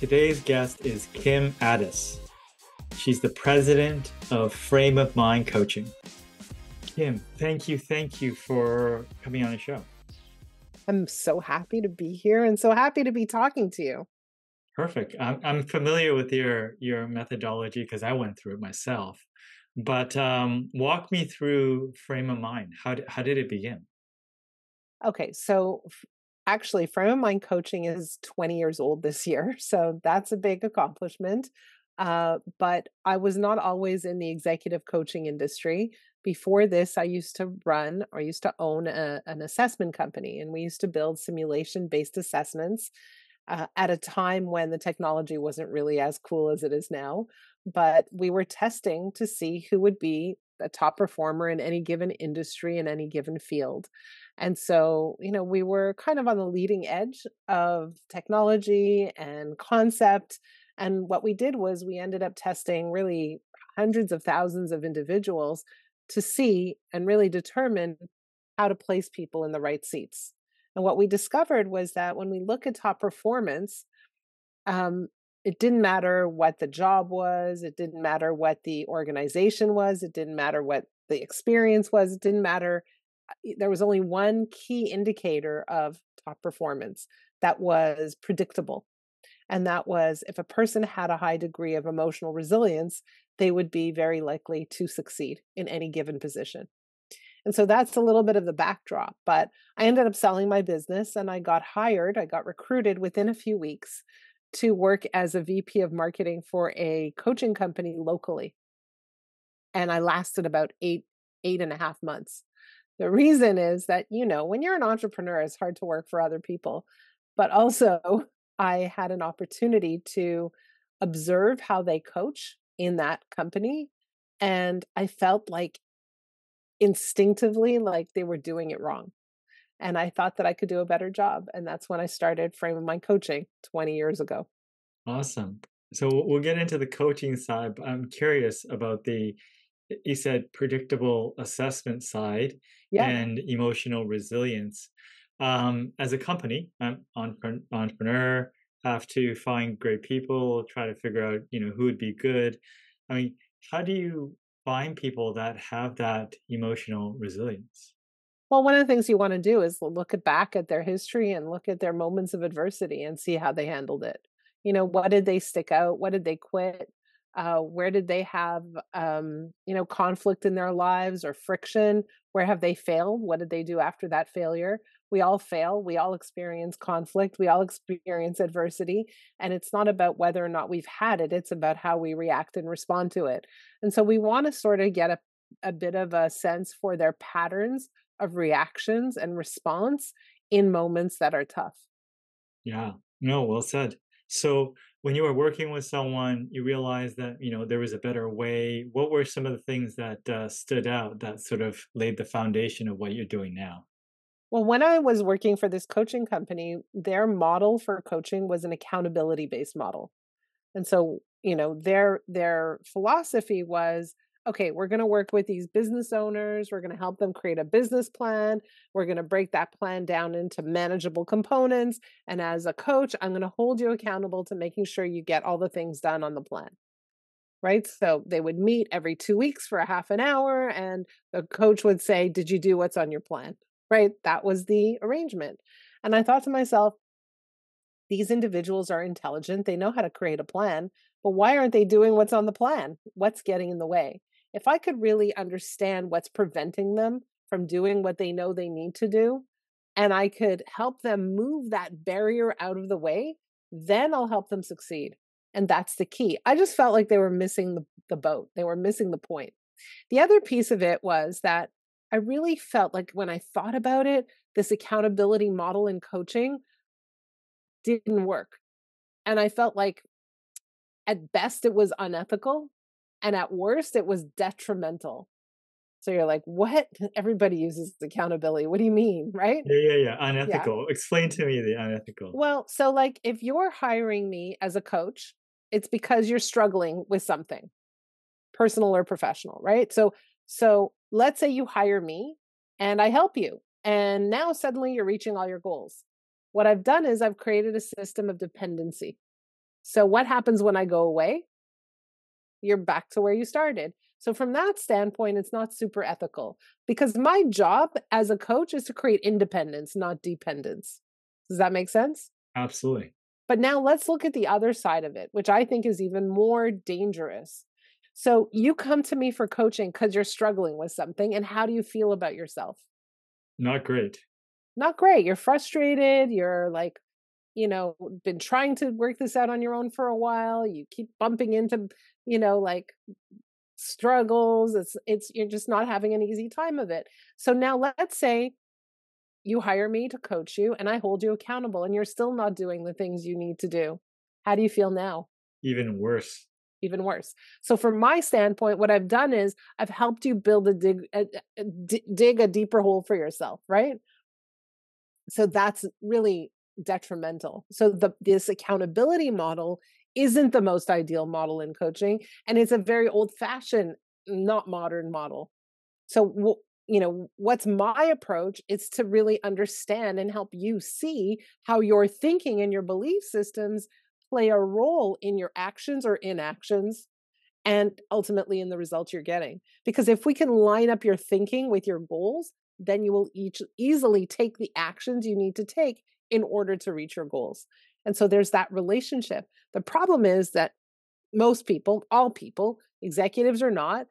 Today's guest is Kim Ades. She's the president of Frame of Mind Coaching. Kim, thank you for coming on the show. I'm so happy to be here and so happy to be talking to you. Perfect. I'm familiar with your methodology because I went through it myself. But walk me through Frame of Mind. How did it begin? Okay, so actually, Frame of Mind Coaching is 20 years old this year. So that's a big accomplishment. But I was not always in the executive coaching industry. Before this, I used to own an assessment company, and we used to build simulation based assessments at a time when the technology wasn't really as cool as it is now. But we were testing to see who would be a top performer in any given industry in any given field. And so, we were kind of on the leading edge of technology and concept. And what we did was we ended up testing really hundreds of thousands of individuals to see and really determine how to place people in the right seats. And what we discovered was that when we look at top performance, um, it didn't matter what the job was, it didn't matter what the organization was, it didn't matter what the experience was, it didn't matter. There was only one key indicator of top performance that was predictable. And that was if a person had a high degree of emotional resilience, they would be very likely to succeed in any given position. And so that's a little bit of the backdrop. But I ended up selling my business and I got recruited within a few weeks to work as a VP of marketing for a coaching company locally. And I lasted about 8.5 months. The reason is that, when you're an entrepreneur, it's hard to work for other people. But also, I had an opportunity to observe how they coach in that company. And I felt like instinctively like they were doing it wrong. And I thought that I could do a better job. And that's when I started Frame of Mind Coaching 20 years ago. Awesome. So we'll get into the coaching side, but I'm curious about you said predictable assessment side Yeah. and emotional resilience. As a company, entrepreneur, have to find great people, try to figure out, who would be good. I mean, how do you find people that have that emotional resilience? Well, one of the things you want to do is back at their history and look at their moments of adversity and see how they handled it. What did they stick out? What did they quit? Where did they have, conflict in their lives or friction? Where have they failed? What did they do after that failure? We all fail. We all experience conflict. We all experience adversity. And it's not about whether or not we've had it. It's about how we react and respond to it. And so we want to sort of get a bit of a sense for their patterns of reactions and response in moments that are tough. Yeah, no, well said. So when you were working with someone, you realized that, there was a better way. What were some of the things that stood out that sort of laid the foundation of what you're doing now? Well, when I was working for this coaching company, their model for coaching was an accountability based model. And so, their philosophy was, okay, we're going to work with these business owners, we're going to help them create a business plan, we're going to break that plan down into manageable components, and as a coach, I'm going to hold you accountable to making sure you get all the things done on the plan. Right? So they would meet every 2 weeks for a half an hour and the coach would say, "Did you do what's on your plan?" Right? That was the arrangement. And I thought to myself, these individuals are intelligent. They know how to create a plan, but why aren't they doing what's on the plan? What's getting in the way? If I could really understand what's preventing them from doing what they know they need to do, and I could help them move that barrier out of the way, then I'll help them succeed. And that's the key. I just felt like they were missing the boat. They were missing the point. The other piece of it was that I really felt like when I thought about it, this accountability model in coaching didn't work. And I felt like at best it was unethical and at worst it was detrimental. So you're like, what? Everybody uses accountability. What do you mean? Right? Yeah. Yeah. Unethical. Explain to me the unethical. Well, so like if you're hiring me as a coach, it's because you're struggling with something, personal or professional, right? So let's say you hire me and I help you. And now suddenly you're reaching all your goals. What I've done is I've created a system of dependency. So what happens when I go away? You're back to where you started. So from that standpoint, it's not super ethical because my job as a coach is to create independence, not dependence. Does that make sense? Absolutely. But now let's look at the other side of it, which I think is even more dangerous. So you come to me for coaching because you're struggling with something. And how do you feel about yourself? Not great. Not great. You're frustrated. You're like, been trying to work this out on your own for a while. You keep bumping into, like struggles. You're just not having an easy time of it. So now let's say you hire me to coach you and I hold you accountable and you're still not doing the things you need to do. How do you feel now? Even worse. Even worse. So from my standpoint, what I've done is I've helped you build dig a deeper hole for yourself, right? So that's really detrimental. So this accountability model isn't the most ideal model in coaching, and it's a very old-fashioned, not modern model. So, what's my approach is to really understand and help you see how your thinking and your belief systems play a role in your actions or inactions and ultimately in the results you're getting. Because if we can line up your thinking with your goals, then you will easily take the actions you need to take in order to reach your goals. And so there's that relationship. The problem is that most people, all people, executives or not,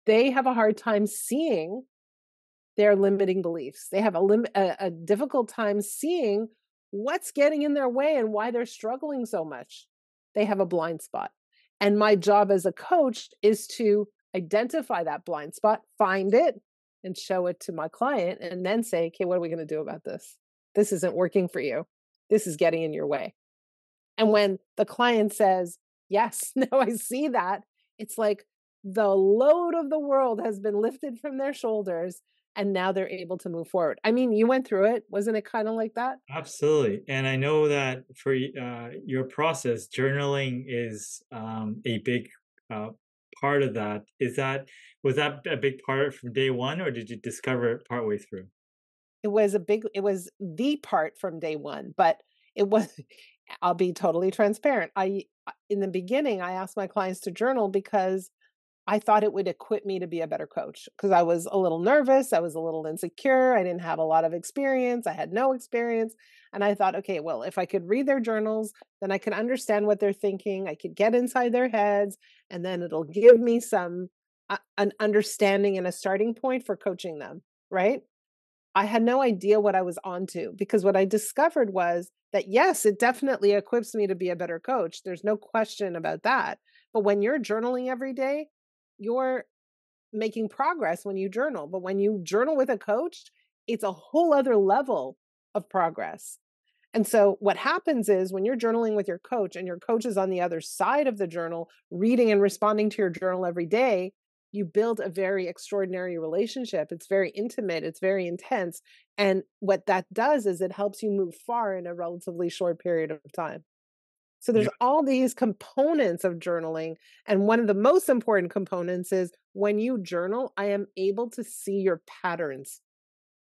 they have a hard time seeing their limiting beliefs. They have a difficult time seeing what's getting in their way and why they're struggling so much. They have a blind spot. And my job as a coach is to identify that blind spot, find it, and show it to my client, and then say, okay, what are we going to do about this? This isn't working for you. This is getting in your way. And when the client says, yes, no, I see that, it's like the load of the world has been lifted from their shoulders and now they're able to move forward. I mean, you went through it. Wasn't it kind of like that? Absolutely. And I know that for your process, journaling is a big uh, part of that. Was that a big part from day one, or did you discover it partway through? It was the part from day one, but it was, I'll be totally transparent. In the beginning, I asked my clients to journal because I thought it would equip me to be a better coach because I was a little nervous. I was a little insecure. I didn't have a lot of experience. I had no experience. And I thought, okay, well, if I could read their journals, then I could understand what they're thinking. I could get inside their heads, and then it'll give me an understanding and a starting point for coaching them. Right. I had no idea what I was onto because what I discovered was that, yes, it definitely equips me to be a better coach. There's no question about that. But when you're journaling every day, you're making progress when you journal. But when you journal with a coach, it's a whole other level of progress. And so what happens is when you're journaling with your coach and your coach is on the other side of the journal, reading and responding to your journal every day, you build a very extraordinary relationship. It's very intimate, it's very intense. And what that does is it helps you move far in a relatively short period of time. So there's Yeah. all these components of journaling. And one of the most important components is when you journal, I am able to see your patterns.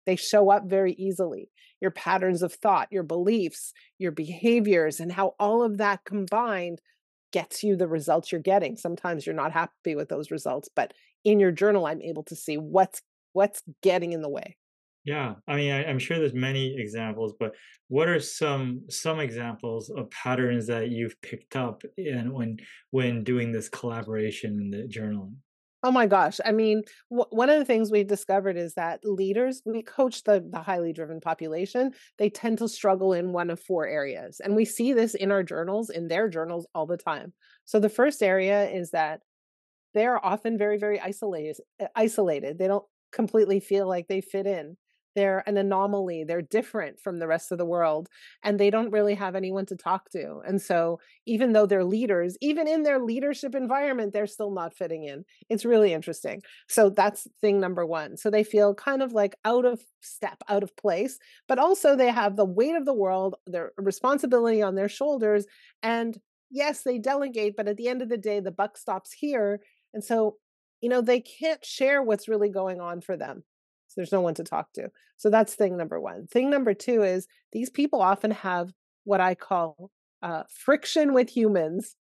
They show up very easily. Your patterns of thought, your beliefs, your behaviors, and how all of that combined gets you the results you're getting. Sometimes you're not happy with those results, but in your journal, I'm able to see what's getting in the way. Yeah, I mean, I'm sure there's many examples, but what are some examples of patterns that you've picked up in when doing this collaboration in the journaling? Oh my gosh. I mean, one of the things we've discovered is that leaders, we coach the highly driven population, they tend to struggle in one of four areas. And we see this in our journals, in their journals all the time. So the first area is that they are often very, very isolated. They don't completely feel like they fit in. They're an anomaly. They're different from the rest of the world, and they don't really have anyone to talk to. And so, even though they're leaders, even in their leadership environment, they're still not fitting in. It's really interesting. So, that's thing number one. So, they feel kind of like out of step, out of place, but also they have the weight of the world, their responsibility on their shoulders. And yes, they delegate, but at the end of the day, the buck stops here, and so, they can't share what's really going on for them. So there's no one to talk to. So that's thing number one. Thing number two is these people often have what I call friction with humans,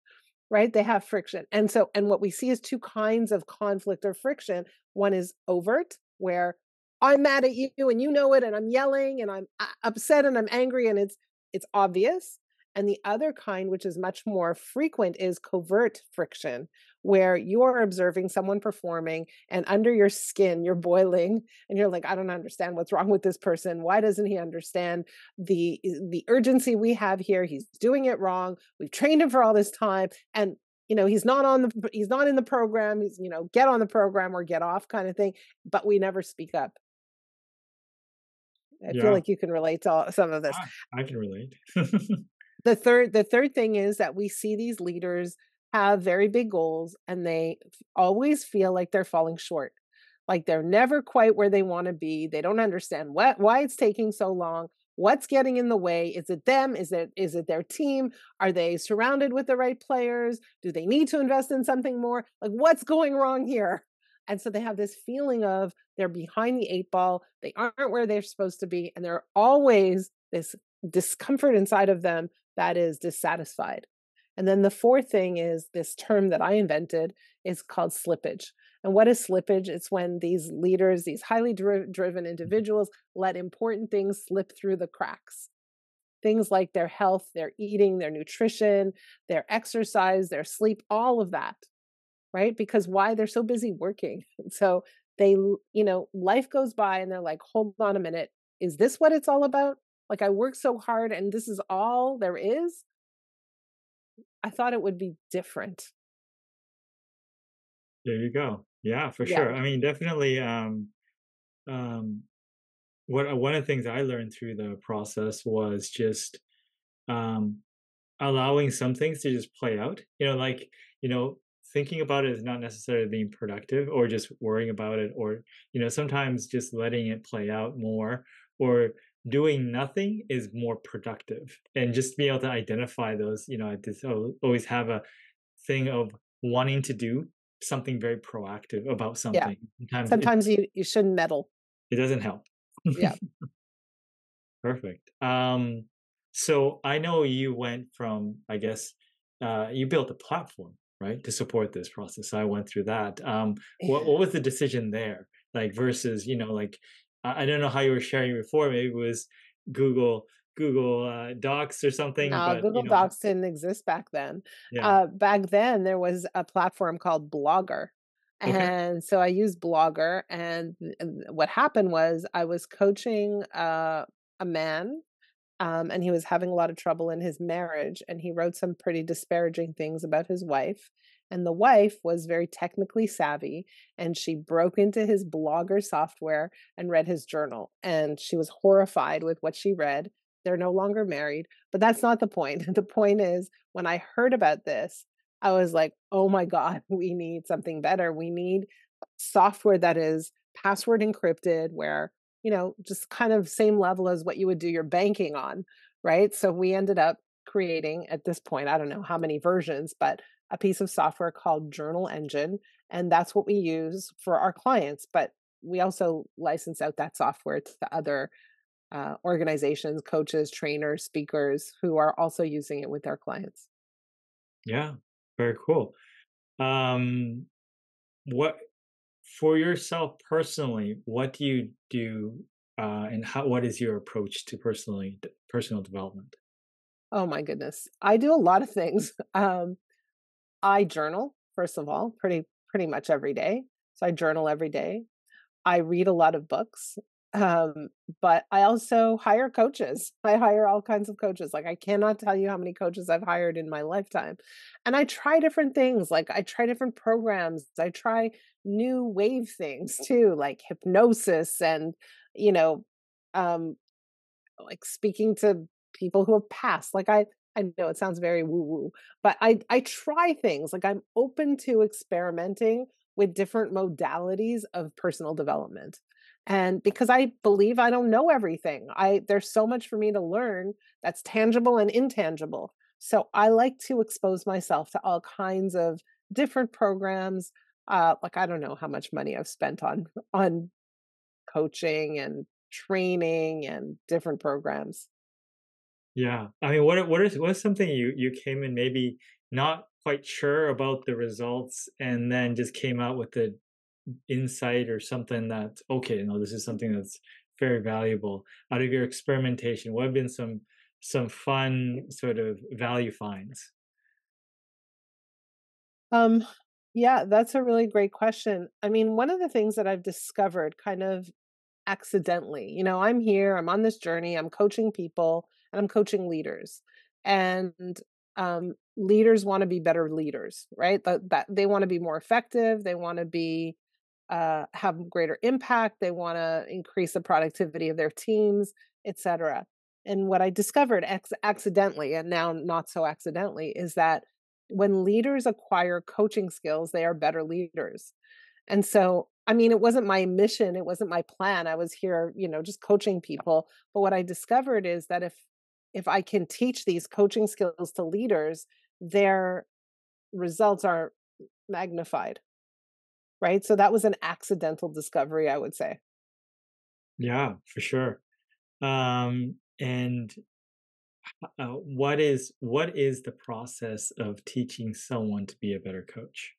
right? They have friction. And so, and what we see is two kinds of conflict or friction. One is overt, where I'm mad at you and you know it, and I'm yelling and I'm upset and I'm angry and it's obvious. And the other kind, which is much more frequent, is covert friction, where you're observing someone performing and under your skin, you're boiling and you're like, I don't understand what's wrong with this person. Why doesn't he understand the urgency we have here? He's doing it wrong. We've trained him for all this time. And he's not in the program. He's, get on the program or get off kind of thing. But we never speak up. I feel Yeah, like you can relate to some of this. I can relate. The third thing is that we see these leaders have very big goals and they always feel like they're falling short. Like they're never quite where they want to be. They don't understand why it's taking so long. What's getting in the way? Is it them? Is it their team? Are they surrounded with the right players? Do they need to invest in something more? Like what's going wrong here? And so they have this feeling of they're behind the eight ball. They aren't where they're supposed to be. And they're always this discomfort inside of them that is dissatisfied. And then the fourth thing is this term that I invented is called slippage. And what is slippage? It's when these leaders, these highly driven individuals, let important things slip through the cracks. Things like their health, their eating, their nutrition, their exercise, their sleep, all of that, right? Because why? They're so busy working. So life goes by and they're like, hold on a minute. Is this what it's all about? Like I work so hard and this is all there is? I thought it would be different. There you go. Yeah, for Yeah. sure. I mean, definitely, um, one of the things I learned through the process was just, um, allowing some things to just play out. Like, you know, thinking about it is not necessarily being productive or just worrying about it, or, sometimes just letting it play out more, or doing nothing is more productive. And just being able to identify those, I just always have a thing of wanting to do something very proactive about Yeah. something. Sometimes Sometimes you shouldn't meddle. it doesn't help. Yeah. Perfect. So I know you went from, I guess, you built a platform, right, to support this process. So I went through that. What was the decision there, like versus, like I don't know how you were sharing before. Maybe it was Google Docs or something, No, but Google Docs didn't exist back then. yeah. Back then, there was a platform called Blogger. Okay. And so I used Blogger. And what happened was I was coaching a man, and he was having a lot of trouble in his marriage. And he wrote some pretty disparaging things about his wife. And the wife was very technically savvy, and she broke into his Blogger software and read his journal. And she was horrified with what she read. They're no longer married, but that's not the point. The point is, when I heard about this, I was like, oh my God, we need something better. We need software that is password encrypted, where, just kind of same level as what you would do your banking on, right? So we ended up creating at this point, I don't know how many versions, but a piece of software called Journal Engine. And that's what we use for our clients. But we also license out that software to other organizations, coaches, trainers, speakers who are also using it with their clients. Yeah. Very cool. Um, what For yourself personally, what do you do, and what is your approach to personal development? Oh my goodness. I do a lot of things. I journal, first of all, pretty much every day. So I journal every day. I read a lot of books. Um, but I also hire coaches. I hire all kinds of coaches. Like I cannot tell you how many coaches I've hired in my lifetime. And I try different things. Like I try different programs. I try new wave things too, like hypnosis and, you know, um, like speaking to people who have passed. Like I know it sounds very woo woo, but I try things. Like I'm open to experimenting with different modalities of personal development. And because I believe I don't know everything. There's so much for me to learn that's tangible and intangible. So I like to expose myself to all kinds of different programs. Like I don't know how much money I've spent on coaching and training and different programs. Yeah. I mean, what is something you came in maybe not quite sure about the results and then just came out with the insight or something that, okay, no, this is something that's very valuable out of your experimentation? What have been some fun sort of value finds? Um, yeah, that's a really great question. I mean, one of the things that I've discovered kind of accidentally, I'm here, I'm on this journey, I'm coaching people and I'm coaching leaders. And leaders want to be better leaders, right? That they want to be more effective, they want to be have greater impact, they want to increase the productivity of their teams, etc. And what I discovered accidentally, and now not so accidentally, is that when leaders acquire coaching skills, they are better leaders. And so, I mean, it wasn't my mission, it wasn't my plan. I was here, just coaching people. But what I discovered is that if I can teach these coaching skills to leaders, their results are magnified, right? So that was an accidental discovery, I would say. Yeah, for sure. And what is the process of teaching someone to be a better coach?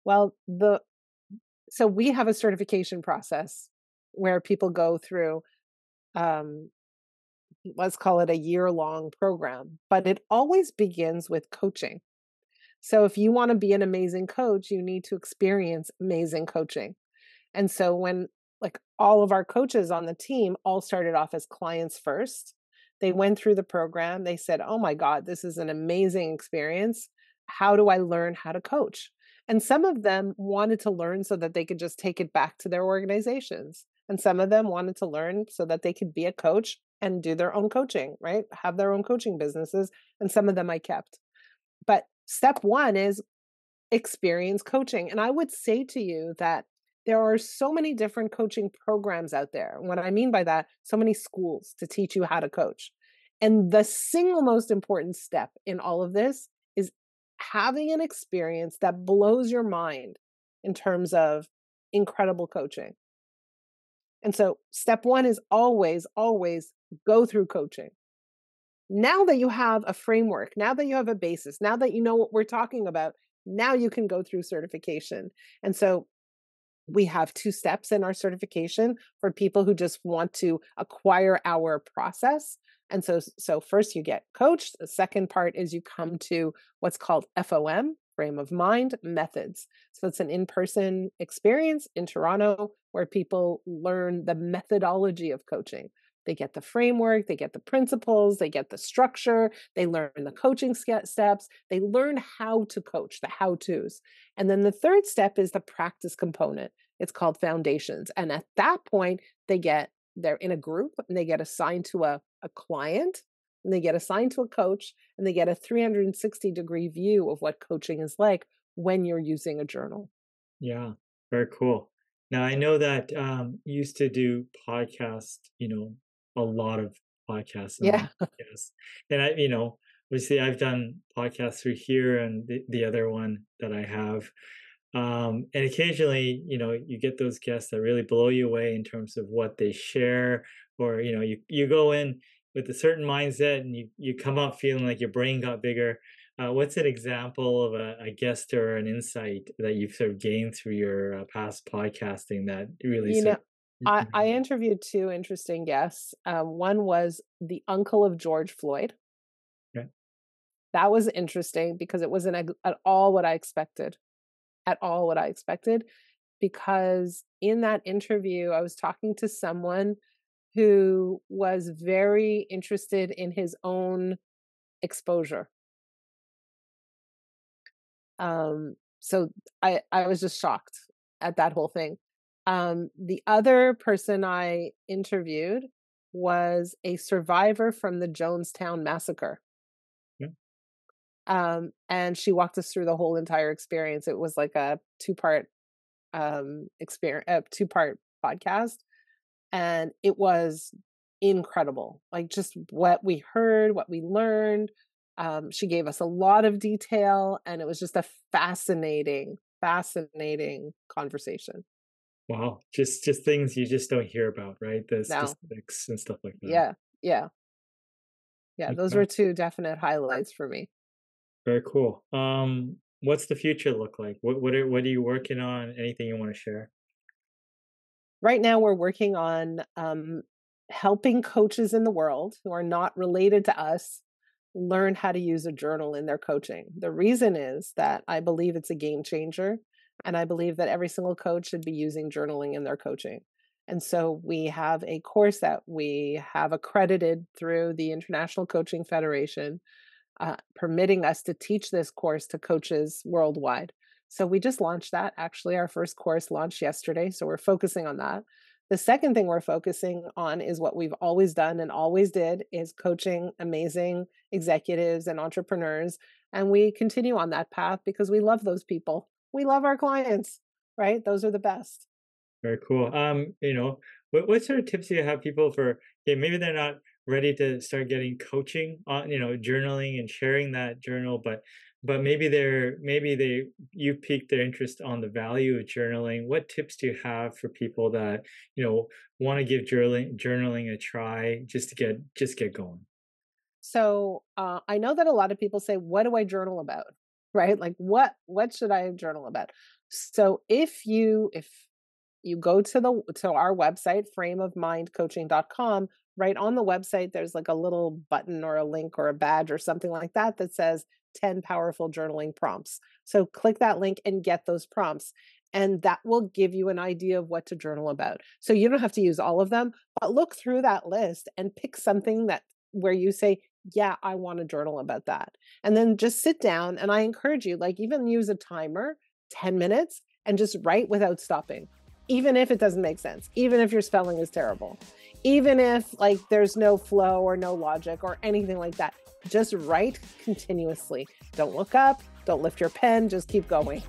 Well, the so we have a certification process where people go through um let's call it a year-long program, but it always begins with coaching. So if you want to be an amazing coach, you need to experience amazing coaching. And so when like all of our coaches on the team all started off as clients first, they went through the program, they said, "Oh my god, this is an amazing experience. How do I learn how to coach?" And some of them wanted to learn so that they could just take it back to their organizations. And some of them wanted to learn so that they could be a coach and do their own coaching, right? Have their own coaching businesses, and some of them I kept. But step 1 is experience coaching. And I would say to you that there are so many different coaching programs out there. What I mean by that, so many schools to teach you how to coach. And the single most important step in all of this is having an experience that blows your mind in terms of incredible coaching. And so, step 1 is always, always go through coaching. Now that you have a framework, now that you have a basis, now that you know what we're talking about, now you can go through certification. And so we have 2 steps in our certification for people who just want to acquire our process. And so first you get coached. The second part is you come to what's called FOM, frame of mind methods. So it's an in-person experience in Toronto where people learn the methodology of coaching. They get the framework, they get the principles, they get the structure, they learn the coaching steps, they learn how to coach, the how-tos. And then the third step is the practice component. It's called foundations. And at that point, they're in a group and they get assigned to a client and they get assigned to a coach and they get a 360-degree view of what coaching is like when you're using a journal. Yeah, very cool. Now I know that you used to do podcasts, a lot of podcasts Yeah. on podcasts. And obviously I've done podcasts through here and the other one that I have. And occasionally, you get those guests that really blow you away in terms of what they share, or you go in with a certain mindset and you come out feeling like your brain got bigger. What's an example of a guest or an insight that you've sort of gained through your past podcasting that really You sort know, of I interviewed 2 interesting guests. One was the uncle of George Floyd. okay, That was interesting because it wasn't at all what I expected. At all what I expected. Because in that interview, I was talking to someone who was very interested in his own exposure. So I was just shocked at that whole thing. The other person I interviewed was a survivor from the Jonestown massacre. yeah, And she walked us through the whole entire experience. It was like a two-part experience, a two-part podcast, and it was incredible. Like just what we heard, what we learned. She gave us a lot of detail, and it was just a fascinating, fascinating conversation. wow, just things you just don't hear about, right? The Now, specifics and stuff like that. yeah, yeah. Yeah, those Okay. were two definite highlights for me. Very cool. What's the future look like? What are you working on? Anything you want to share? Right now, we're working on helping coaches in the world who are not related to us learn how to use a journal in their coaching. The reason is that I believe it's a game changer, and I believe that every single coach should be using journaling in their coaching. And so we have a course that we have accredited through the International Coaching Federation, permitting us to teach this course to coaches worldwide. So we just launched that. Actually, our first course launched yesterday. So we're focusing on that. The second thing we're focusing on is what we've always done and always did is coaching amazing executives and entrepreneurs. And we continue on that path because we love those people. We love our clients, right? Those are the best. Very cool. What sort of tips do you have people for, okay, maybe they're not ready to start getting coaching on, journaling and sharing that journal, but maybe you piqued their interest on the value of journaling. What tips do you have for people that, want to give journaling a try just get going? So I know that a lot of people say, "What do I journal about?" Right? Like, what should I journal about? So if you go to our website, frameofmindcoaching.com, right on the website, there's like a little button or a link or a badge or something like that that says 10 powerful journaling prompts. So click that link and get those prompts. And that will give you an idea of what to journal about. So you don't have to use all of them, but look through that list and pick something that where you say, yeah, I want to journal about that. And then just sit down. And I encourage you, like, even use a timer, 10 minutes, and just write without stopping, even if it doesn't make sense, even if your spelling is terrible, even if like there's no flow or no logic or anything like that. Just write continuously. Don't look up, don't lift your pen, just keep going.